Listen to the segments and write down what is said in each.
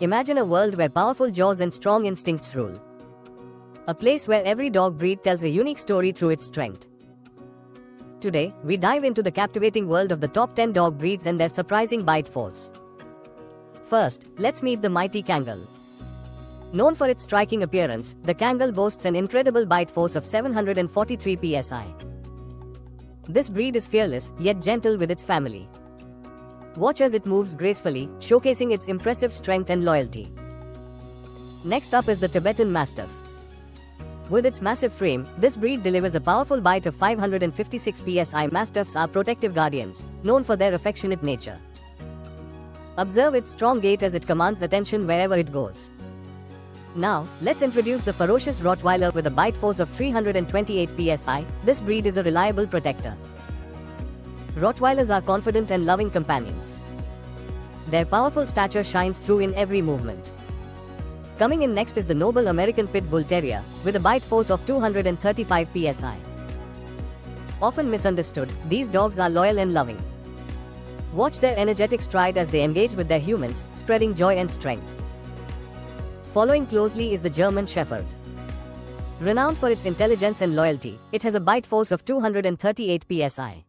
Imagine a world where powerful jaws and strong instincts rule. A place where every dog breed tells a unique story through its strength. Today, we dive into the captivating world of the top 10 dog breeds and their surprising bite force. First, let's meet the mighty Kangal. Known for its striking appearance, the Kangal boasts an incredible bite force of 743 psi. This breed is fearless, yet gentle with its family. Watch as it moves gracefully, showcasing its impressive strength and loyalty. Next up is the Tibetan Mastiff. With its massive frame, this breed delivers a powerful bite of 556 psi. Mastiffs are protective guardians, known for their affectionate nature. Observe its strong gait as it commands attention wherever it goes. Now, let's introduce the ferocious Rottweiler with a bite force of 328 psi. This breed is a reliable protector. Rottweilers are confident and loving companions. Their powerful stature shines through in every movement. Coming in next is the noble American Pit Bull Terrier, with a bite force of 235 psi. Often misunderstood, these dogs are loyal and loving. Watch their energetic stride as they engage with their humans, spreading joy and strength. Following closely is the German Shepherd. Renowned for its intelligence and loyalty, it has a bite force of 238 psi.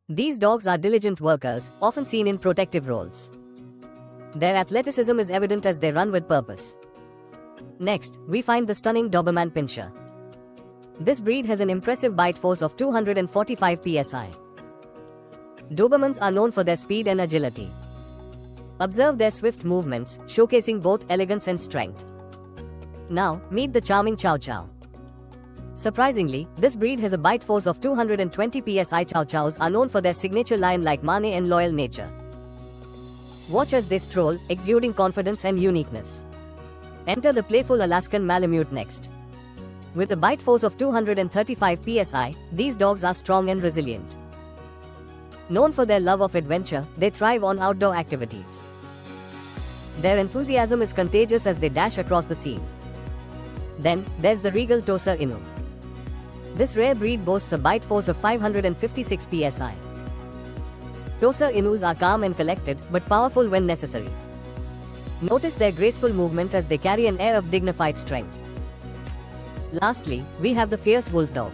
These dogs are diligent workers, often seen in protective roles. Their athleticism is evident as they run with purpose. Next, we find the stunning Doberman Pinscher. This breed has an impressive bite force of 245 psi. Dobermans are known for their speed and agility. Observe their swift movements, showcasing both elegance and strength. Now, meet the charming Chow Chow. Surprisingly, this breed has a bite force of 220 psi. Chow Chows are known for their signature lion-like mane and loyal nature. Watch as they stroll, exuding confidence and uniqueness. Enter the playful Alaskan Malamute next. With a bite force of 235 psi, these dogs are strong and resilient. Known for their love of adventure, they thrive on outdoor activities. Their enthusiasm is contagious as they dash across the scene. Then, there's the regal Tosa Inu. This rare breed boasts a bite force of 556 psi. Tosa Inus are calm and collected, but powerful when necessary. Notice their graceful movement as they carry an air of dignified strength. Lastly, we have the fierce Wolf Dog.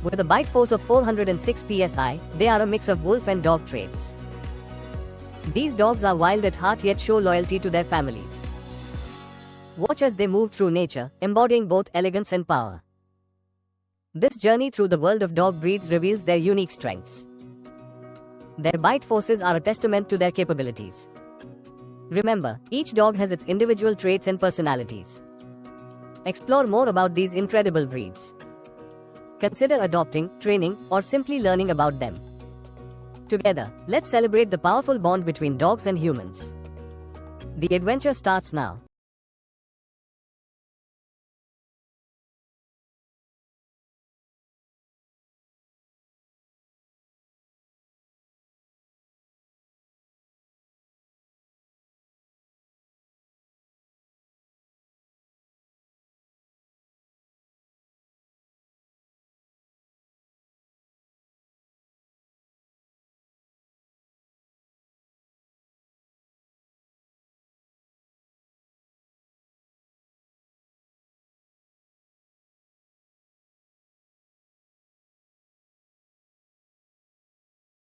With a bite force of 406 psi, they are a mix of wolf and dog traits. These dogs are wild at heart yet show loyalty to their families. Watch as they move through nature, embodying both elegance and power. This journey through the world of dog breeds reveals their unique strengths. Their bite forces are a testament to their capabilities. Remember, each dog has its individual traits and personalities. Explore more about these incredible breeds. Consider adopting, training, or simply learning about them. Together, let's celebrate the powerful bond between dogs and humans. The adventure starts now.